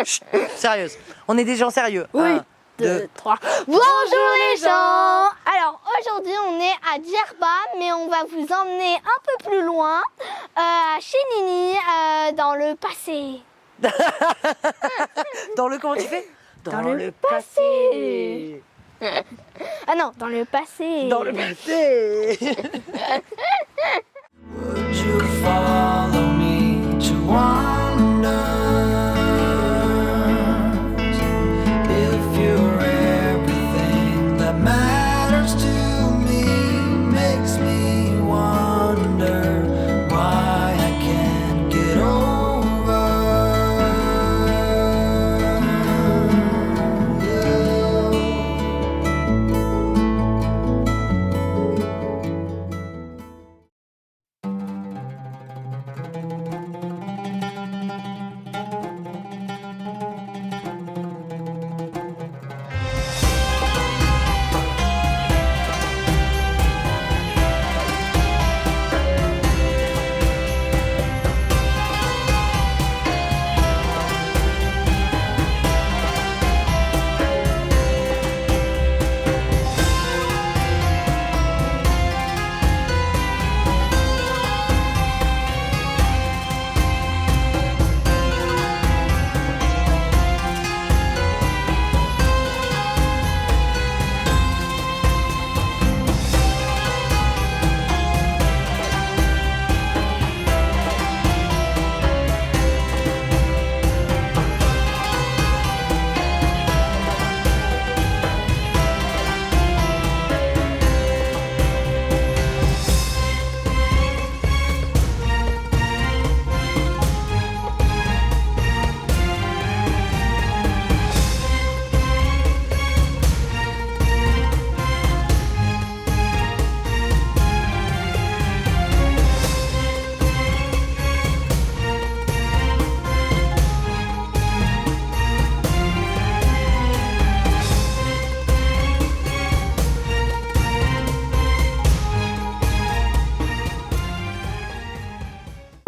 Chut, sérieuse, on est des gens sérieux. Oui. 1, 2, 3. Bonjour les gens. Alors aujourd'hui on est à Djerba, mais on va vous emmener un peu plus loin, chez Nini, dans le passé. Dans le comment tu fais? Dans le passé. Ah non, dans le passé. Dans le passé. Would you follow me to wonders? If you're everything that matters to me, makes me wonder why I can't get over you.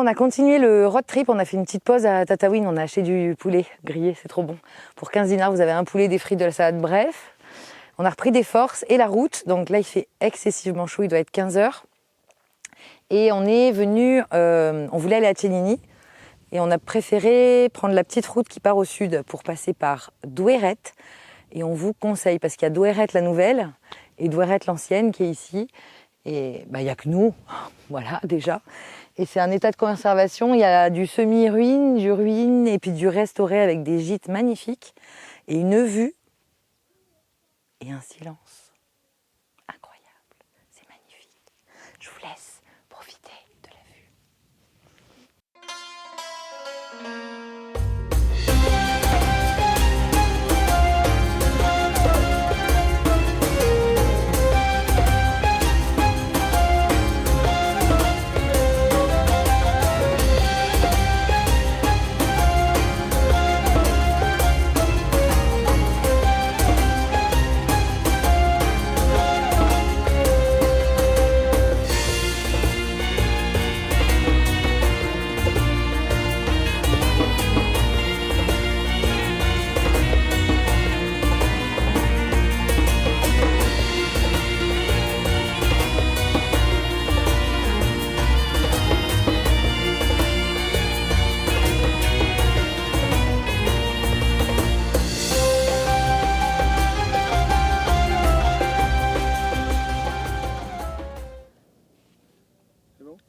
On a continué le road trip, on a fait une petite pause à Tataouine, on a acheté du poulet grillé, c'est trop bon. Pour 15 dinars, vous avez un poulet, des frites, de la salade, bref. On a repris des forces et la route, donc là il fait excessivement chaud, il doit être 15 h. Et on est venu, on voulait aller à Tchénini et on a préféré prendre la petite route qui part au sud pour passer par Douairet. Et on vous conseille, parce qu'il y a Douairet la nouvelle et Douairet l'ancienne qui est ici. Et il n'y a que nous, voilà déjà. Et c'est un état de conservation, il y a du semi-ruine, du ruine et puis du restauré avec des gîtes magnifiques et une vue et un silence incroyable. C'est magnifique. Je vous laisse profiter de la vue.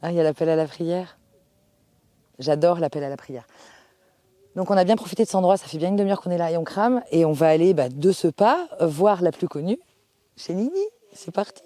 Ah, il y a l'appel à la prière. J'adore l'appel à la prière. Donc on a bien profité de cet endroit, ça fait bien une demi-heure qu'on est là et on crame. Et on va aller de ce pas voir la plus connue, chez Nini. C'est parti.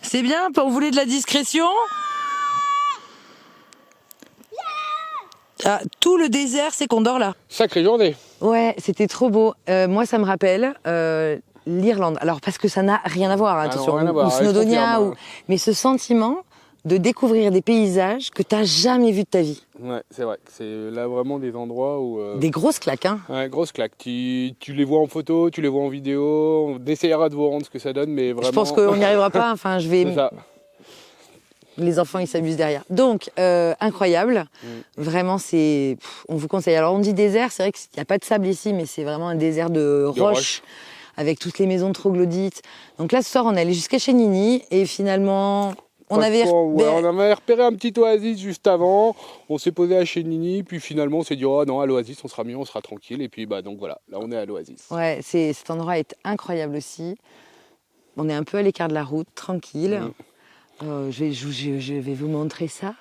C'est bien, on voulait de la discrétion. Ah, tout le désert, c'est qu'on dort là. Sacrée journée. Ouais, c'était trop beau. Moi, ça me rappelle l'Irlande. Alors, parce que ça n'a rien à voir, hein, attention, rien à voir, ou Snowdonia, je confirme. mais ce sentiment de découvrir des paysages que tu n'as jamais vus de ta vie. Ouais, c'est vrai. C'est là vraiment des endroits où... Des grosses claques, hein. Ouais, grosse claque. Tu les vois en photo, tu les vois en vidéo. On essaiera de vous rendre ce que ça donne, mais vraiment... Je pense qu'on n'y arrivera pas. Enfin, je vais... C'est ça. Les enfants, ils s'amusent derrière. Donc, incroyable. Vraiment, on vous conseille. Alors, on dit désert, c'est vrai qu'il n'y a pas de sable ici, mais c'est vraiment un désert de roches, avec toutes les maisons troglodytes. Donc là, ce soir, on est allé jusqu'à chez Nini, et finalement, on avait repéré un petit oasis juste avant. On s'est posé à chez Nini, puis finalement, on s'est dit, oh non, à l'oasis, on sera mieux, on sera tranquille. Et puis, donc voilà, là, on est à l'oasis. Ouais, cet endroit est incroyable aussi. On est un peu à l'écart de la route, tranquille. Je vais vous montrer ça.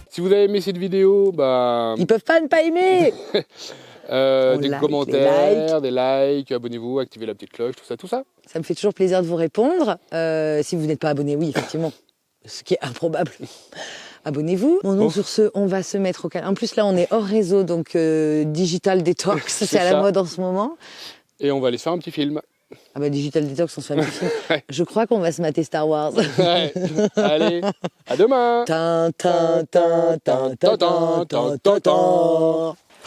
Si vous avez aimé cette vidéo, Ils peuvent pas ne pas aimer. des like, commentaires, des likes, abonnez-vous, activez la petite cloche, tout ça, tout ça. Ça me fait toujours plaisir de vous répondre. Si vous n'êtes pas abonné, oui, effectivement, ce qui est improbable. Abonnez-vous. Bon, donc sur ce, on va se mettre au calme. En plus, là, on est hors réseau, donc digital detox, c'est à la mode en ce moment. Et on va aller se faire un petit film. Ah bah digital detox, on se fait un petit film. Je crois qu'on va se mater Star Wars. Ouais. Allez, à demain.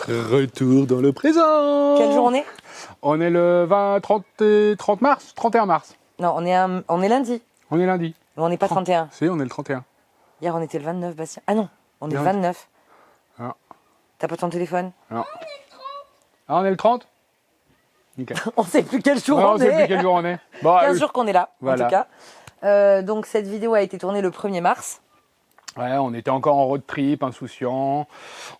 Retour dans le présent. Quelle journée? On est le 30 mars, 31 mars. Non, on est lundi. On est lundi. Mais on n'est pas 31. Si, on est le 31. Hier, on était le 29, Bastien. Ah non, on est le Non. 29. Non. T'as pas ton téléphone? Non. Ah, on est le 30. Nickel. On sait plus quel jour Ouais, on on sait est. plus quel jour on est. Bon, 15 jours qu'on est là, voilà. en tout cas. Donc cette vidéo a été tournée le 1er mars. Ouais, on était encore en road trip, insouciant.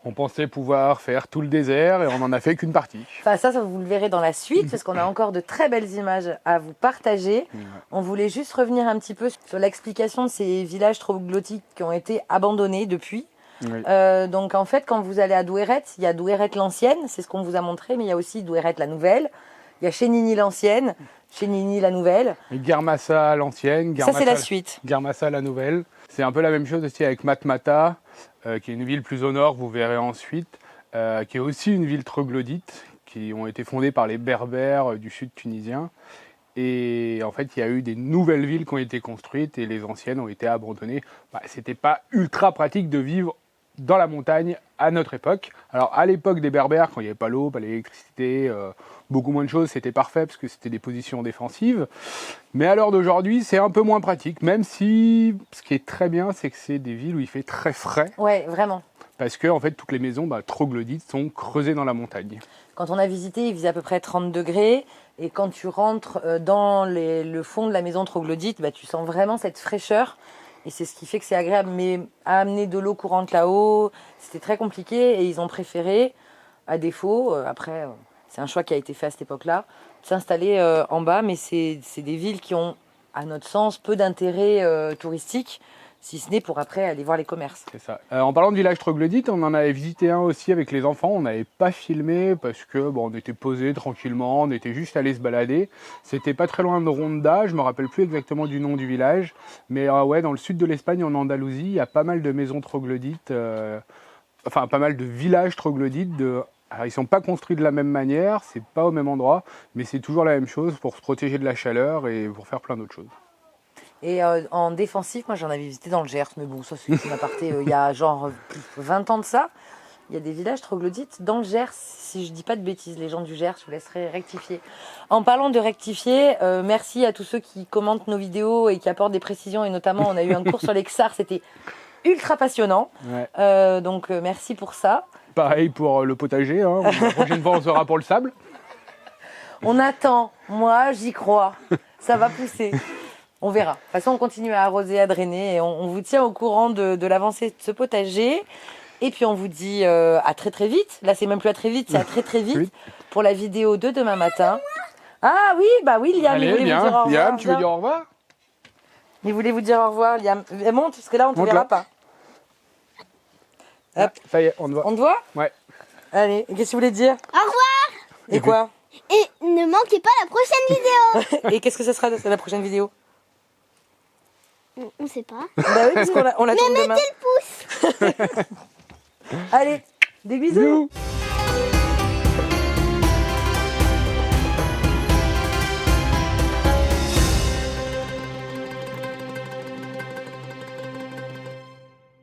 On pensait pouvoir faire tout le désert et on en a fait qu'une partie. Enfin ça vous le verrez dans la suite parce qu'on a encore de très belles images à vous partager. Ouais. On voulait juste revenir un petit peu sur l'explication de ces villages troglodytes qui ont été abandonnés depuis. Oui. Donc en fait quand vous allez à Douairet, il y a Douairet l'ancienne, c'est ce qu'on vous a montré, mais il y a aussi Douairet la nouvelle. Il y a Chénini l'ancienne, Chénini la nouvelle. Et Guermassa l'ancienne, Ça c'est la suite. Guermassa la nouvelle. C'est un peu la même chose aussi avec Matmata, qui est une ville plus au nord, vous verrez ensuite, qui est aussi une ville troglodyte, qui ont été fondées par les Berbères du sud tunisien. Et en fait, il y a eu des nouvelles villes qui ont été construites et les anciennes ont été abandonnées. C'était pas ultra pratique de vivre dans la montagne à notre époque. Alors à l'époque des Berbères, quand il n'y avait pas l'eau, pas l'électricité, beaucoup moins de choses, c'était parfait parce que c'était des positions défensives. Mais à l'heure d'aujourd'hui, c'est un peu moins pratique, même si ce qui est très bien, c'est que c'est des villes où il fait très frais. Ouais, vraiment. Parce que en fait, toutes les maisons troglodytes sont creusées dans la montagne. Quand on a visité, il faisait à peu près 30 degrés. Et quand tu rentres dans le fond de la maison troglodyte, tu sens vraiment cette fraîcheur. Et c'est ce qui fait que c'est agréable. Mais à amener de l'eau courante là-haut, c'était très compliqué. Et ils ont préféré, à défaut, après, c'est un choix qui a été fait à cette époque-là, s'installer en bas. Mais c'est des villes qui ont, à notre sens, peu d'intérêt touristique, si ce n'est pour après aller voir les commerces. C'est ça. En parlant de village troglodyte, on en avait visité un aussi avec les enfants. On n'avait pas filmé parce que on était posé tranquillement, on était juste allé se balader. C'était pas très loin de Ronda, je me rappelle plus exactement du nom du village, mais ouais, dans le sud de l'Espagne, en Andalousie, il y a pas mal de maisons troglodytes, enfin pas mal de villages troglodytes de Alors, ils sont pas construits de la même manière, c'est pas au même endroit, mais c'est toujours la même chose pour se protéger de la chaleur et pour faire plein d'autres choses. Et en défensif, moi j'en avais visité dans le Gers, mais bon, ça c'est une aparté, il y a genre plus de 20 ans de ça. Il y a des villages troglodytes dans le Gers, si je dis pas de bêtises, les gens du Gers, je vous laisserai rectifier. En parlant de rectifier, merci à tous ceux qui commentent nos vidéos et qui apportent des précisions, et notamment on a eu un cours sur les XAR, c'était ultra passionnant, Ouais. donc merci pour ça. Pareil pour le potager, hein. La prochaine fois on sera pour le sable. On attend, moi j'y crois, ça va pousser. On verra. De toute façon, on continue à arroser, à drainer et on vous tient au courant de l'avancée de ce potager. Et puis on vous dit à très très vite. Là, c'est même plus à très vite, c'est à très très vite Oui. pour la vidéo de demain matin. Ah oui, bah oui, Liam, il Allez, voulait bien. vous dire au revoir. Liam, tu veux Viens. dire au revoir? Il voulait vous dire au revoir, Liam. Monte, parce que là, on ne te Monte verra là. pas. Hop. Ça y est, on te voit. On te voit? Ouais. Allez, qu'est-ce que tu voulais dire? Au revoir. Et quoi? Et ne manquez pas la prochaine vidéo. Et qu'est-ce que ce sera la prochaine vidéo? On sait pas. Bah oui, parce qu'on la tourne demain. Mettez le pouce. Allez, des bisous. Bisous.